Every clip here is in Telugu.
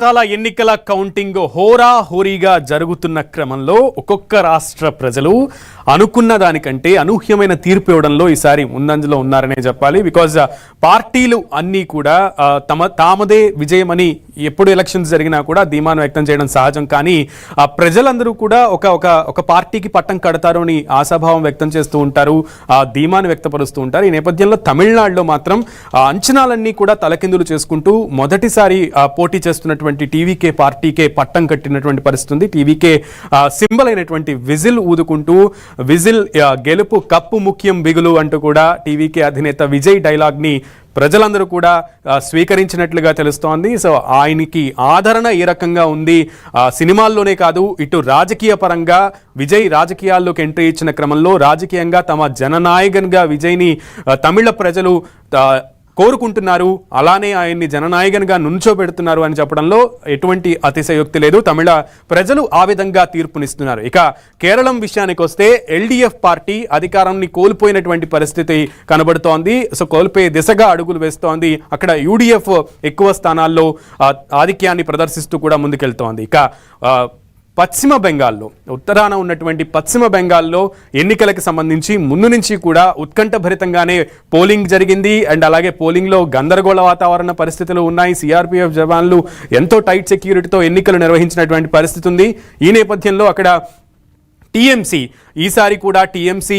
ఎన్నికల కౌంటింగ్ హోరీగా జరుగుతున్న క్రమంలో ఒక్కొక్క రాష్ట్ర ప్రజలు అనుకున్న దానికంటే అనూహ్యమైన తీర్పు ఇవ్వడంలో ఈసారి ముందంజలో ఉన్నారనే చెప్పాలి. బికాజ్ పార్టీలు అన్నీ కూడా తామదే విజయమని ఎప్పుడు ఎలక్షన్స్ జరిగినా కూడా ధీమాను వ్యక్తం చేయడం సహజం. కానీ ప్రజలందరూ కూడా ఒక పార్టీకి పట్టం కడతారు అని ఆశాభావం వ్యక్తం చేస్తూ ఉంటారు, ఆ ధీమాను వ్యక్తపరుస్తూ ఉంటారు. ఈ నేపథ్యంలో తమిళనాడులో మాత్రం అంచనాలన్నీ కూడా తలకిందులు చేసుకుంటూ మొదటిసారి పోటీ చేస్తున్నటువంటి టీవీకే పార్టీకే పట్టం కట్టినటువంటి పరిస్థితి ఉంది. టీవీకే సింబల్ అయినటువంటి విజిల్ ఊదుకుంటూ విజిల్ గెలుపు కప్పు ముఖ్యం బిగులు అంటూ కూడా టీవీకే అధినేత విజయ్ డైలాగ్ ని ప్రజలందరూ కూడా స్వీకరించినట్లుగా తెలుస్తోంది. సో ఆయనకి ఆదరణ ఏ రకంగా ఉంది, సినిమాల్లోనే కాదు ఇటు రాజకీయ పరంగా విజయ్ రాజకీయాల్లోకి ఎంట్రీ ఇచ్చిన క్రమంలో రాజకీయంగా తమ జననాయకన్గా విజయ్ని తమిళ ప్రజలు కోరుకుంటున్నారు, అలానే ఆయన్ని జననాయకన్గా నుంచోబెడుతున్నారు అని చెప్పడంలో ఎటువంటి అతిశయోక్తి లేదు. తమిళ ప్రజలు ఆ విధంగా తీర్పునిస్తున్నారు. ఇక కేరళం విషయానికి వస్తే ఎల్డీఎఫ్ పార్టీ అధికారాన్ని కోల్పోయినటువంటి పరిస్థితి కనబడుతోంది. సో కోల్పోయే దిశగా అడుగులు వేస్తోంది. అక్కడ యూడీఎఫ్ ఎక్కువ స్థానాల్లో ఆధిక్యాన్ని ప్రదర్శిస్తూ కూడా ముందుకెళ్తోంది. ఇక పశ్చిమ బెంగాల్లో ఉత్తరాన ఉన్నటువంటి పశ్చిమ బెంగాల్లో ఎన్నికలకు సంబంధించి ముందు నుంచి కూడా ఉత్కంఠభరితంగానే పోలింగ్ జరిగింది. అండ్ అలాగే పోలింగ్లో గందరగోళ వాతావరణ పరిస్థితులు ఉన్నాయి. సిఆర్పిఎఫ్ జవాన్లు ఎంతో టైట్ సెక్యూరిటీతో ఎన్నికలు నిర్వహించినటువంటి పరిస్థితి ఉంది. ఈ నేపథ్యంలో అక్కడ టీఎంసీ ఈసారి కూడా టీఎంసీ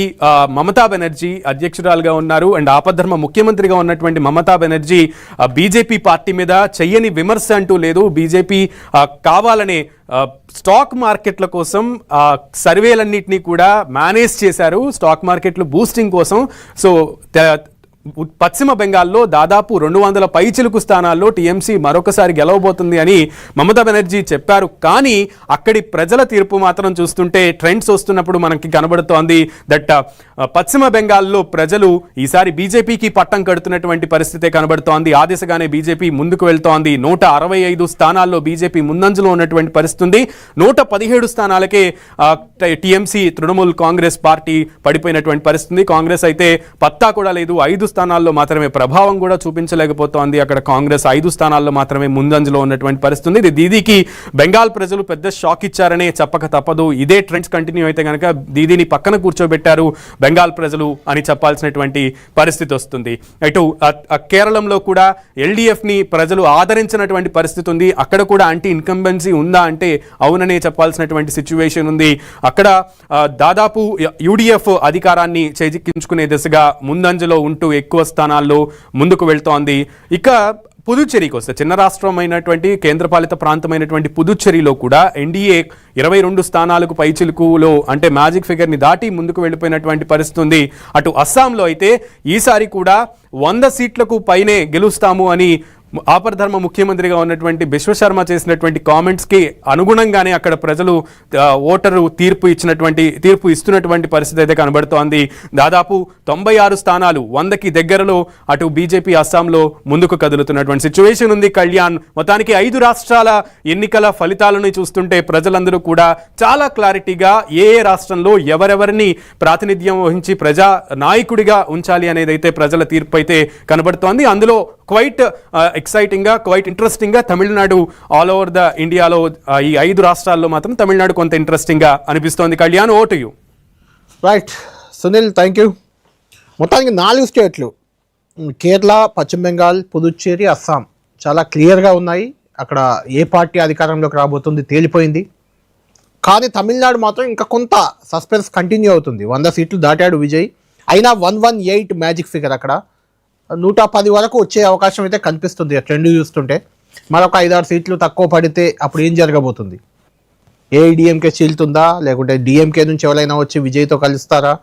మమతా బెనర్జీ అధ్యక్షురాలుగా ఉన్నారు. అండ్ ఆపద్ధర్మ ముఖ్యమంత్రిగా ఉన్నటువంటి మమతా బెనర్జీ బీజేపీ పార్టీ మీద చెయ్యని విమర్శ అంటూ లేదు. బీజేపీ కావాలనే స్టాక్ మార్కెట్ల కోసం సర్వేలన్నింటినీ కూడా మేనేజ్ చేశారు, స్టాక్ మార్కెట్లు బూస్టింగ్ కోసం. సో పశ్చిమ బెంగాల్లో దాదాపు 200 పైచిలుకు స్థానాల్లో టీఎంసీ మరొకసారి గెలవబోతుంది అని మమతా బెనర్జీ చెప్పారు. కానీ అక్కడి ప్రజల తీర్పు మాత్రం చూస్తుంటే ట్రెండ్స్ వస్తున్నప్పుడు మనకి కనబడుతోంది దట్ పశ్చిమ బెంగాల్లో ప్రజలు ఈసారి బీజేపీకి పట్టం కడుతున్నటువంటి పరిస్థితే కనబడుతోంది. ఆ దిశగానే బీజేపీ ముందుకు వెళ్తోంది. 165 స్థానాల్లో బీజేపీ ముందంజలో ఉన్నటువంటి పరిస్థితి ఉంది. 117 స్థానాలకే టీఎంసీ తృణమూల్ కాంగ్రెస్ పార్టీ పడిపోయినటువంటి పరిస్థితి. కాంగ్రెస్ అయితే పత్తా కూడా లేదు. 5 స్థానాల్లో మాత్రమే ప్రభావం కూడా చూపించలేకపోతోంది. అక్కడ కాంగ్రెస్ 5 స్థానాల్లో మాత్రమే ముందంజలో ఉన్నటువంటి పరిస్థితి. ఇది దీదీకి బెంగాల్ ప్రజలు పెద్ద షాక్ ఇచ్చారనే చెప్పక తప్పదు. ఇదే ట్రెండ్స్ కంటిన్యూ అయితే కనుక దీదీని పక్కన కూర్చోబెట్టారు బెంగాల్ ప్రజలు అని చెప్పాల్సినటువంటి పరిస్థితి వస్తుంది. ఇటు కేరళంలో కూడా ఎల్డీఎఫ్ ని ప్రజలు ఆదరించినటువంటి పరిస్థితి ఉంది. అక్కడ కూడా యాంటీ ఇన్కంబెన్సీ ఉందా అంటే అవుననే చెప్పాల్సినటువంటి సిచ్యువేషన్ ఉంది. అక్కడ దాదాపు యూడీఎఫ్ అధికారాన్ని చేజిక్కించుకునే దిశగా ముందంజలో ఉంటూ ఎక్కువ స్థానాల్లో ముందుకు వెళ్తోంది. ఇక పుదుచ్చేరికి వస్తే చిన్న రాష్ట్రమైనటువంటి కేంద్రపాలిత ప్రాంతమైనటువంటి పుదుచ్చేరిలో కూడా ఎన్డీఏ 22 స్థానాలకు పైచిలుకులో అంటే మ్యాజిక్ ఫిగర్ని దాటి ముందుకు వెళ్ళిపోయినటువంటి పరిస్థితి ఉంది. అటు అస్సాంలో అయితే ఈసారి కూడా 100 సీట్లకు పైనే గెలుస్తాము అని ఆపద్ధర్మ ముఖ్యమంత్రిగా ఉన్నటువంటి బిశ్వశర్మ చేసినటువంటి కామెంట్స్కి అనుగుణంగానే అక్కడ ప్రజలు ఓటరు తీర్పు ఇస్తున్నటువంటి పరిస్థితి అయితే కనబడుతోంది. దాదాపు 96 స్థానాలు 100కి దగ్గరలో అటు బీజేపీ అస్సాంలో ముందుకు కదులుతున్నటువంటి సిచ్యువేషన్ ఉంది. కళ్యాణ్ మొత్తానికి 5 రాష్ట్రాల ఎన్నికల ఫలితాలను చూస్తుంటే ప్రజలందరూ కూడా చాలా క్లారిటీగా ఏ రాష్ట్రంలో ఎవరెవరిని ప్రాతినిధ్యం వహించి ప్రజా నాయకుడిగా ఉంచాలి అనేది అయితే ప్రజల తీర్పు అయితే కనబడుతోంది. అందులో క్వైట్ ఎక్సైటింగ్ గా క్వైట్ ఇంట్రెస్టింగ్ గా తమిళనాడు ఆల్ ఓవర్ ద ఇండియాలో ఈ 5 రాష్ట్రాల్లో మాత్రం తమిళనాడు కొంత ఇంట్రెస్టింగ్ గా అనిపిస్తోంది. Kalyan, over to you. Right Sunil, thank you. మొత్తానికి 4 స్టేట్లు కేరళ, పశ్చిమ బెంగాల్, పుదుచ్చేరి, అస్సాం చాలా క్లియర్గా ఉన్నాయి. అక్కడ ఏ పార్టీ అధికారంలోకి రాబోతుంది తేలిపోయింది. కానీ తమిళనాడు మాత్రం ఇంకా కొంత సస్పెన్స్ కంటిన్యూ అవుతుంది. 100 సీట్లు దాటాడు విజయ్. అయినా 118 మ్యాజిక్ ఫిగర్. అక్కడ 110 వరకు వచ్చే అవకాశం అయితే కనిపిస్తుంది ట్రెండ్ చూస్తుంటే. మరొక 5-6 సీట్లు తక్కువ పడితే అప్పుడు ఏం జరగబోతుంది? ఏఐడిఎంకే చీలుతుందా, లేకుంటే డిఎంకే నుంచి ఎవరైనా వచ్చి విజయ్తో కలుస్తారా,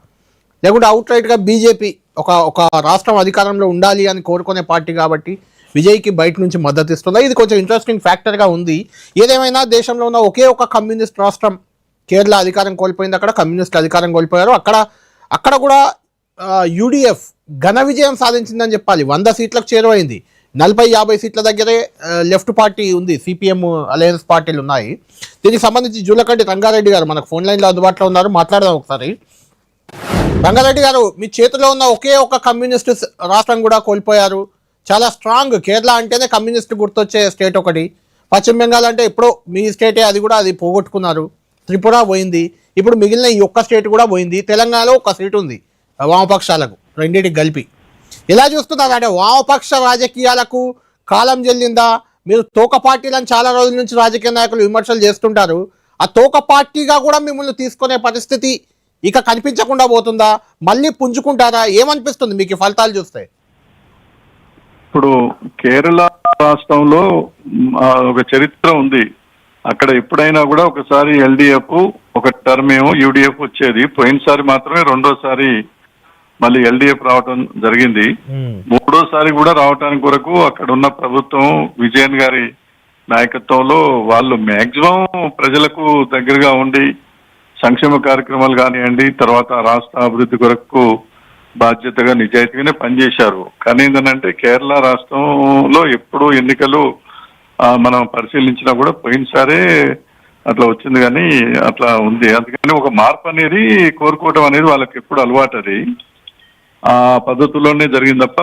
లేకుంటే అవుట్ రైట్గా బీజేపీ ఒక రాష్ట్రం అధికారంలో ఉండాలి అని కోరుకునే పార్టీ కాబట్టి విజయ్కి బయట నుంచి మద్దతు ఇస్తుందా? ఇది కొంచెం ఇంట్రెస్టింగ్ ఫ్యాక్టర్గా ఉంది. ఏదేమైనా దేశంలో ఉన్న ఒకే ఒక కమ్యూనిస్ట్ రాష్ట్రం కేరళ అధికారం కోల్పోయింది. అక్కడ కమ్యూనిస్టులు అధికారం కోల్పోయారు. అక్కడ కూడా యూడీఎఫ్ ఘన విజయం సాధించిందని చెప్పాలి. 100 సీట్లకు చేరువైంది. 40-50 సీట్ల దగ్గరే లెఫ్ట్ పార్టీ ఉంది, సిపిఎం అలయన్స్ పార్టీలు ఉన్నాయి. దీనికి సంబంధించి జూలకంటి రంగారెడ్డి గారు మనకు ఫోన్ లైన్లో అందుబాటులో ఉన్నారు, మాట్లాడదాం ఒకసారి. రంగారెడ్డి గారు, మీ చేతిలో ఉన్న ఒకే ఒక కమ్యూనిస్ట్ రాష్ట్రం కూడా కోల్పోయారు. చాలా స్ట్రాంగ్. కేరళ అంటేనే కమ్యూనిస్ట్ గుర్తొచ్చే స్టేట్ ఒకటి. పశ్చిమ బెంగాల్ అంటే ఎప్పుడో మీ స్టేటే, అది కూడా అది పోగొట్టుకున్నారు. త్రిపుర పోయింది, ఇప్పుడు మిగిలిన ఈ ఒక్క స్టేట్ కూడా పోయింది. తెలంగాణలో ఒక సీటు ఉంది వామపక్షాలకు, రెండింటికి కలిపి. ఎలా చూస్తున్నారు అంటే వామపక్ష రాజకీయాలకు కాలం చెల్లిందా? మీరు తోక పార్టీలను చాలా రోజుల నుంచి రాజకీయ నాయకులు విమర్శలు చేస్తుంటారు. ఆ తోక పార్టీగా కూడా మిమ్మల్ని తీసుకునే పరిస్థితి ఇక కనిపించకుండా పోతుందా? మళ్ళీ పుంజుకుంటారా? ఏమనిపిస్తుంది మీకు ఈ ఫలితాలు చూస్తే? ఇప్పుడు కేరళ రాష్ట్రంలో ఒక చరిత్ర ఉంది. అక్కడ ఎప్పుడైనా కూడా ఒకసారి ఎల్డిఎఫ్, ఒక టర్మ్ ఏమో యూడిఎఫ్ వచ్చేది. పోయినసారి మాత్రమే రెండోసారి మళ్ళీ ఎల్డిఎఫ్ రావటం జరిగింది. మూడోసారి కూడా రావటానికి కొరకు అక్కడ ఉన్న ప్రభుత్వం విజయన్ గారి నాయకత్వంలో వాళ్ళు మాక్సిమం ప్రజలకు దగ్గరగా ఉండి సంక్షేమ కార్యక్రమాలు కానివ్వండి, తర్వాత రాష్ట్ర అభివృద్ధి కొరకు బాధ్యతగా నిజాయితీగానే పనిచేశారు. కానీ ఏంటంటే కేరళ రాష్ట్రంలో ఎప్పుడు ఎన్నికలు మనం పరిశీలించినా కూడా పోయినసారే అట్లా వచ్చింది, కానీ అట్లా ఉంది. అందుకని ఒక మార్పు అనేది కోరుకోవటం అనేది వాళ్ళకి ఎప్పుడు అలవాటు. అది ఆ పద్ధతుల్లోనే జరిగింది తప్ప